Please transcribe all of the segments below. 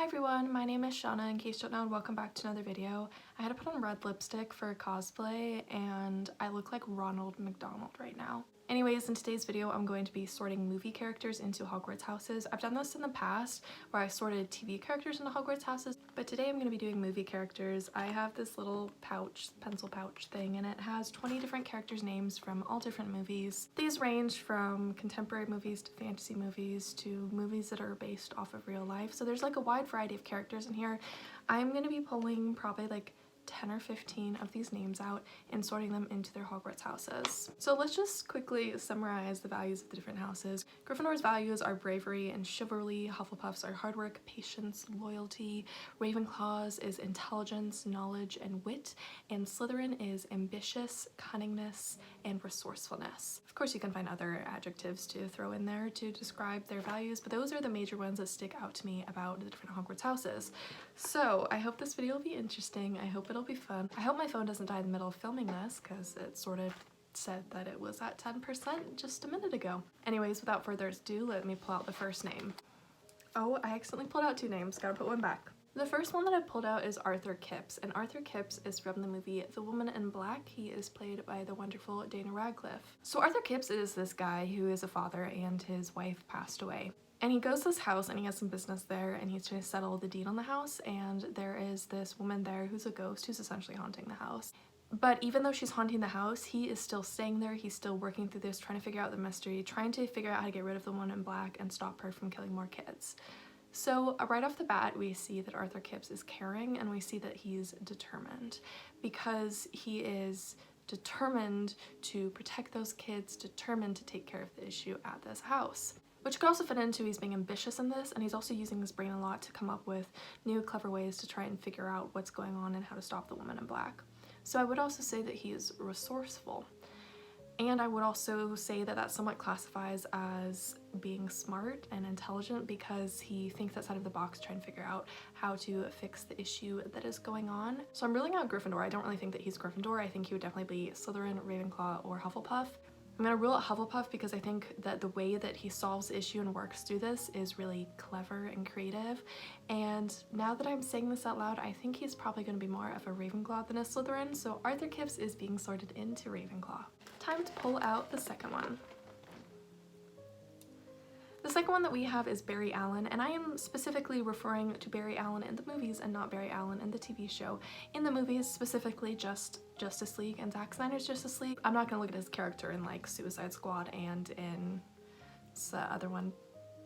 everyone, my name is Shauna, in case you don't know, and welcome back to another video. I had to put on red lipstick for cosplay and I look like Ronald McDonald right now. Anyways, in today's video I'm going to be sorting movie characters into Hogwarts houses. I've done this in the past where I sorted TV characters into Hogwarts houses, but today I'm going to be doing movie characters. I have this little pouch, pencil pouch thing, and it has 20 different characters' names from all different movies. These range from contemporary movies to fantasy movies to movies that are based off of real life. So there's like a wide variety of characters in here. I'm going to be pulling probably like 10 or 15 of these names out and sorting them into their Hogwarts houses. So let's just quickly summarize the values of the different houses. Gryffindor's values are bravery and chivalry, Hufflepuff's are hard work, patience, loyalty, Ravenclaw's is intelligence, knowledge, and wit, and Slytherin is ambitious, cunningness, and resourcefulness. Of course you can find other adjectives to throw in there to describe their values, but those are the major ones that stick out to me about the different Hogwarts houses. So I hope this video will be interesting. I hope it'll be fun. I hope my phone doesn't die in the middle of filming this because it sort of said that it was at 10% just a minute ago. Anyways, without further ado, let me pull out the first name. Oh, I accidentally pulled out two names. Gotta put one back. The first one that I pulled out is Arthur Kipps, and Arthur Kipps is from the movie The Woman in Black. He is played by the wonderful Dana Radcliffe. So Arthur Kipps is this guy who is a father and his wife passed away. And he goes to this house and he has some business there and he's trying to settle the deed on the house, and there is this woman there who's a ghost who's essentially haunting the house. But even though she's haunting the house, he is still staying there. He's still working through this, trying to figure out the mystery, trying to figure out how to get rid of the woman in black and stop her from killing more kids. So right off the bat, we see that Arthur Kipps is caring and we see that he's determined because he is determined to protect those kids, determined to take care of the issue at this house. Which could also fit into he's being ambitious in this, and he's also using his brain a lot to come up with new clever ways to try and figure out what's going on and how to stop the woman in black. So I would also say that he is resourceful. And I would also say that that somewhat classifies as being smart and intelligent because he thinks outside of the box trying to figure out how to fix the issue that is going on. So I'm ruling out Gryffindor. I don't really think that he's Gryffindor. I think he would definitely be Slytherin, Ravenclaw, or Hufflepuff. I'm gonna rule out Hufflepuff because I think that the way that he solves the issue and works through this is really clever and creative. And now that I'm saying this out loud, I think he's probably gonna be more of a Ravenclaw than a Slytherin, so Arthur Kipps is being sorted into Ravenclaw. Time to pull out the second one. The second one that we have is Barry Allen, and I am specifically referring to Barry Allen in the movies and not Barry Allen in the TV show. In the movies, specifically just Justice League and Zack Snyder's Justice League. I'm not gonna look at his character in like Suicide Squad and in the other one,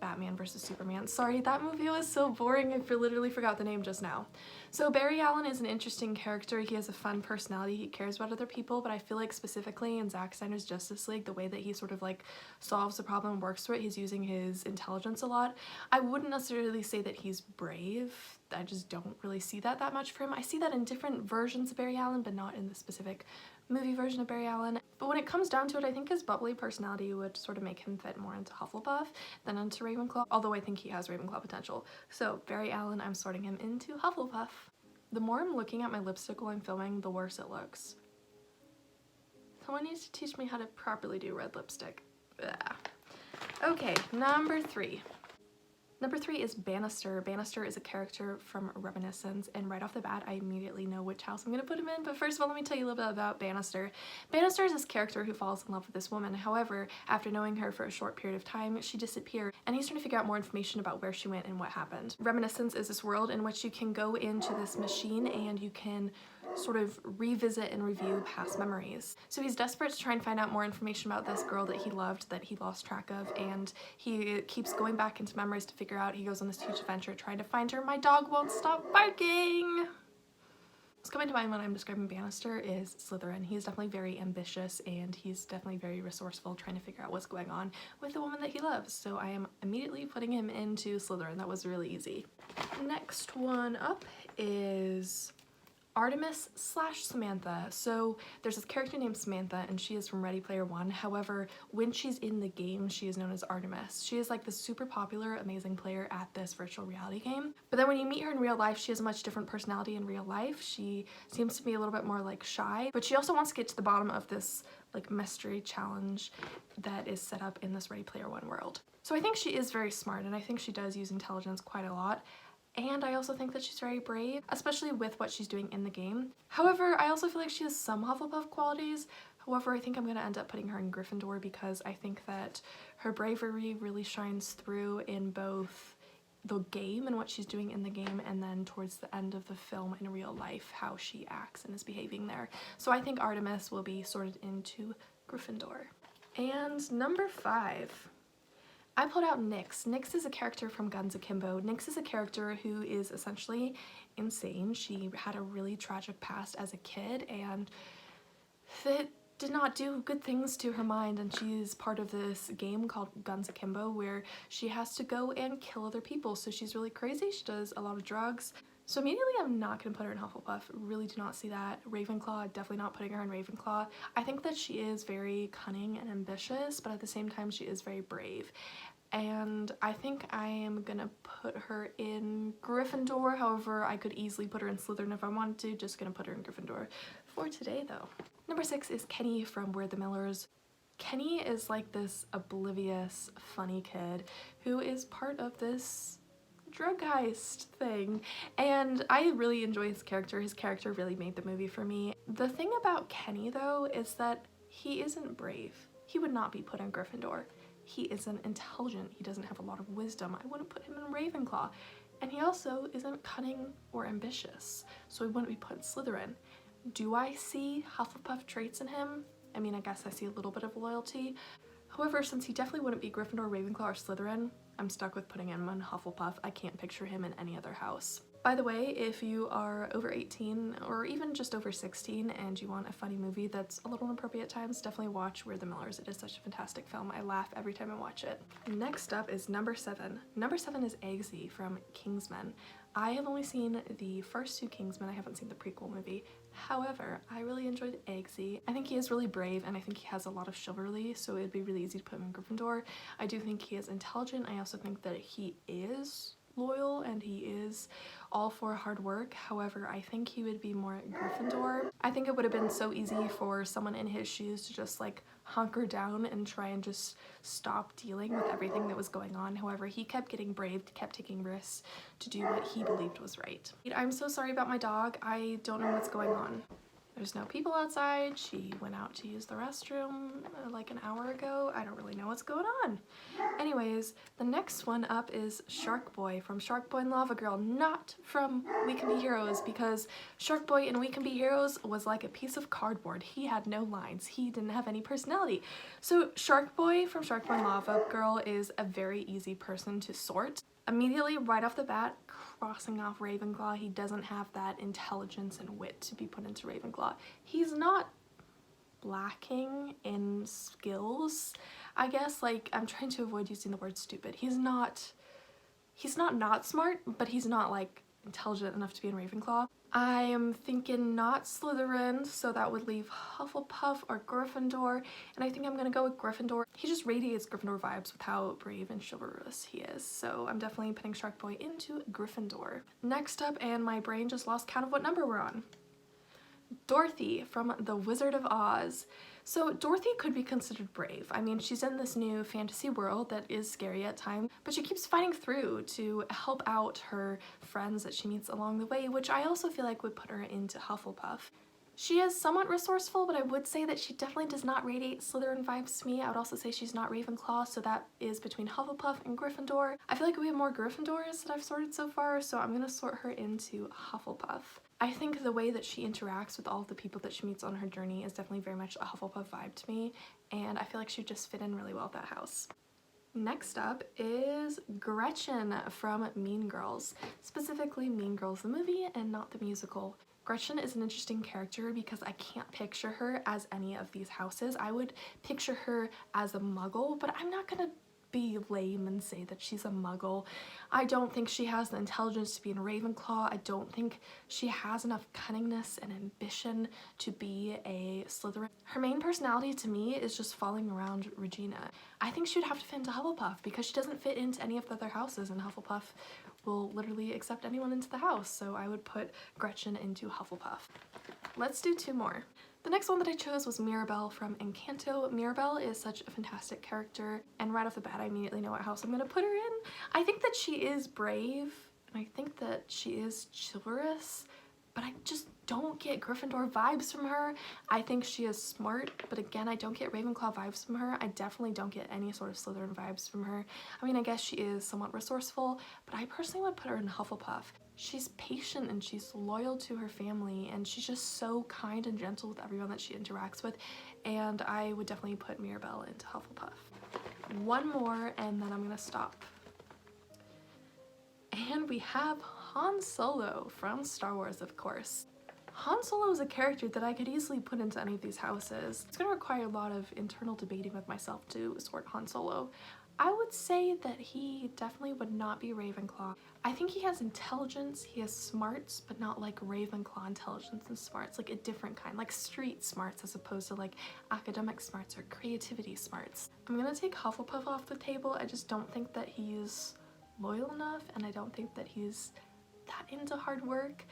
Batman vs Superman. Sorry, that movie was so boring, I literally forgot the name just now. So Barry Allen is an interesting character. He has a fun personality, he cares about other people, but I feel like specifically in Zack Snyder's Justice League, the way that he sort of like solves the problem and works through it, he's using his intelligence a lot. I wouldn't necessarily say that he's brave. I just don't really see that much for him. I see that in different versions of Barry Allen, but not in the specific movie version of Barry Allen. But when it comes down to it, I think his bubbly personality would sort of make him fit more into Hufflepuff than into Ravenclaw, although I think he has Ravenclaw potential. So Barry Allen, I'm sorting him into Hufflepuff. The more I'm looking at my lipstick while I'm filming, the worse it looks. Someone needs to teach me how to properly do red lipstick. Ugh. Okay, number three. Number three is Bannister. Bannister is a character from Reminiscence, and right off the bat I immediately know which house I'm going to put him in, but first of all let me tell you a little bit about Bannister. Bannister is this character who falls in love with this woman. However, after knowing her for a short period of time, she disappeared, and he's trying to figure out more information about where she went and what happened. Reminiscence is this world in which you can go into this machine and you can sort of revisit and review past memories. So he's desperate to try and find out more information about this girl that he loved that he lost track of, and he keeps going back into memories to figure out. He goes on this huge adventure trying to find her. My dog won't stop barking! What's coming to mind when I'm describing Bannister is Slytherin. He's definitely very ambitious and he's definitely very resourceful trying to figure out what's going on with the woman that he loves. So I am immediately putting him into Slytherin. That was really easy. Next one up is Artemis / Samantha. So there's this character named Samantha and she is from Ready Player One. However, when she's in the game, she is known as Artemis. She is like the super popular, amazing player at this virtual reality game. But then when you meet her in real life, she has a much different personality in real life. She seems to be a little bit more like shy, but she also wants to get to the bottom of this like mystery challenge that is set up in this Ready Player One world. So I think she is very smart and I think she does use intelligence quite a lot. And I also think that she's very brave, especially with what she's doing in the game. However, I also feel like she has some Hufflepuff qualities. However, I think I'm going to end up putting her in Gryffindor because I think that her bravery really shines through in both the game and what she's doing in the game, and then towards the end of the film in real life, how she acts and is behaving there. So I think Artemis will be sorted into Gryffindor. And number 5. I pulled out Nyx. Nyx is a character from Guns Akimbo. Nyx is a character who is essentially insane. She had a really tragic past as a kid, and it did not do good things to her mind, and she's part of this game called Guns Akimbo where she has to go and kill other people. So she's really crazy. She does a lot of drugs. So immediately I'm not going to put her in Hufflepuff. Really do not see that. Ravenclaw, definitely not putting her in Ravenclaw. I think that she is very cunning and ambitious, but at the same time she is very brave. And I think I am gonna put her in Gryffindor. However, I could easily put her in Slytherin if I wanted to. Just gonna put her in Gryffindor for today though. Number 6 is Kenny from We're the Millers. Kenny is like this oblivious, funny kid who is part of this drug heist thing, and I really enjoy his character. His character really made the movie for me. The thing about Kenny though is that he isn't brave. He would not be put in Gryffindor. He isn't intelligent. He doesn't have a lot of wisdom. I wouldn't put him in Ravenclaw. And he also isn't cunning or ambitious, so he wouldn't be put in Slytherin. Do I see Hufflepuff traits in him? I mean, I guess I see a little bit of loyalty. However, since he definitely wouldn't be Gryffindor, Ravenclaw, or Slytherin, I'm stuck with putting him in Hufflepuff. I can't picture him in any other house. By the way, if you are over 18 or even just over 16 and you want a funny movie that's a little inappropriate at times, definitely watch We're the Millers. It is such a fantastic film. I laugh every time I watch it. Next up is number 7. Number 7 is Eggsy from Kingsman. I have only seen the first 2 Kingsmen. I haven't seen the prequel movie. However, I really enjoyed Eggsy. I think he is really brave, and I think he has a lot of chivalry, so it'd be really easy to put him in Gryffindor. I do think he is intelligent. I also think that he is loyal and he is all for hard work. However, I think he would be more Gryffindor. I think it would have been so easy for someone in his shoes to just like hunker down and try and just stop dealing with everything that was going on. However, he kept getting brave, kept taking risks to do what he believed was right. I'm so sorry about my dog. I don't know what's going on. There's no people outside. She went out to use the restroom like an hour ago. I don't really know what's going on. Anyways, the next one up is Sharkboy from Sharkboy and Lava Girl, not from We Can Be Heroes, because Sharkboy in We Can Be Heroes was like a piece of cardboard. He had no lines. He didn't have any personality. So Sharkboy from Sharkboy and Lava Girl is a very easy person to sort. Immediately, right off the bat, crossing off Ravenclaw. He doesn't have that intelligence and wit to be put into Ravenclaw. He's not lacking in skills, I guess. Like, I'm trying to avoid using the word stupid. He's not smart, but he's not like intelligent enough to be in Ravenclaw. I am thinking not Slytherin, so that would leave Hufflepuff or Gryffindor, and I think I'm gonna go with Gryffindor. He just radiates Gryffindor vibes with how brave and chivalrous he is, so I'm definitely putting Sharkboy into Gryffindor. Next up, and my brain just lost count of what number we're on. Dorothy from The Wizard of Oz. So Dorothy could be considered brave. I mean, she's in this new fantasy world that is scary at times, but she keeps fighting through to help out her friends that she meets along the way, which I also feel like would put her into Hufflepuff. She is somewhat resourceful, but I would say that she definitely does not radiate Slytherin vibes to me. I would also say she's not Ravenclaw, so that is between Hufflepuff and Gryffindor. I feel like we have more Gryffindors that I've sorted so far, so I'm gonna sort her into Hufflepuff. I think the way that she interacts with all of the people that she meets on her journey is definitely very much a Hufflepuff vibe to me, and I feel like she'd just fit in really well with that house. Next up is Gretchen from Mean Girls, specifically Mean Girls the movie and not the musical. Gretchen is an interesting character because I can't picture her as any of these houses. I would picture her as a muggle, but I'm not gonna be lame and say that she's a muggle. I don't think she has the intelligence to be in Ravenclaw. I don't think she has enough cunningness and ambition to be a Slytherin. Her main personality to me is just following around Regina. I think she would have to fit into Hufflepuff because she doesn't fit into any of the other houses, and Hufflepuff will literally accept anyone into the house, so I would put Gretchen into Hufflepuff. Let's do 2 more. The next one that I chose was Mirabelle from Encanto. Mirabelle is such a fantastic character, and right off the bat I immediately know what house I'm going to put her in. I think that she is brave. and I think that she is chivalrous, but I just don't get Gryffindor vibes from her. I think she is smart, but again, I don't get Ravenclaw vibes from her. I definitely don't get any sort of Slytherin vibes from her. I mean, I guess she is somewhat resourceful, but I personally would put her in Hufflepuff. She's patient and she's loyal to her family, and she's just so kind and gentle with everyone that she interacts with, and I would definitely put Mirabelle into Hufflepuff. One more and then I'm gonna stop. And we have Han Solo from Star Wars, of course. Han Solo is a character that I could easily put into any of these houses. It's gonna require a lot of internal debating with myself to sort Han Solo. I would say that he definitely would not be Ravenclaw. I think he has intelligence, he has smarts, but not like Ravenclaw intelligence and smarts, like a different kind, like street smarts as opposed to like academic smarts or creativity smarts. I'm gonna take Hufflepuff off the table. I just don't think that he's loyal enough, and I don't think that he's that into hard work.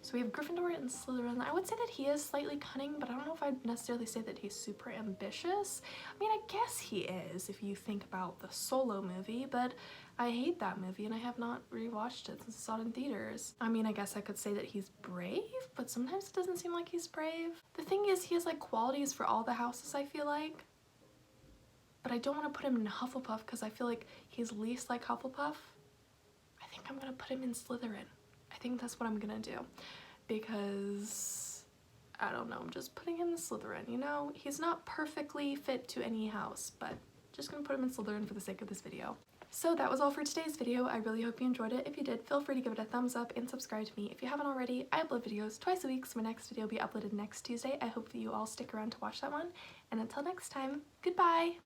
So we have Gryffindor and Slytherin. I would say that he is slightly cunning, but I don't know if I'd necessarily say that he's super ambitious. I mean, I guess he is if you think about the Solo movie, but I hate that movie and I have not rewatched it since I saw it in theaters. I mean, I guess I could say that he's brave, but sometimes it doesn't seem like he's brave. The thing is, he has like qualities for all the houses, I feel like. But I don't want to put him in Hufflepuff because I feel like he's least like Hufflepuff. I think I'm gonna put him in Slytherin. I think that's what I'm gonna do, because I don't know, I'm just putting him in Slytherin, you know? He's not perfectly fit to any house, but just gonna put him in Slytherin for the sake of this video. So that was all for today's video. I really hope you enjoyed it. If you did, feel free to give it a thumbs up and subscribe to me. If you haven't already, I upload videos twice a week, so my next video will be uploaded next Tuesday. I hope that you all stick around to watch that one. And until next time, goodbye!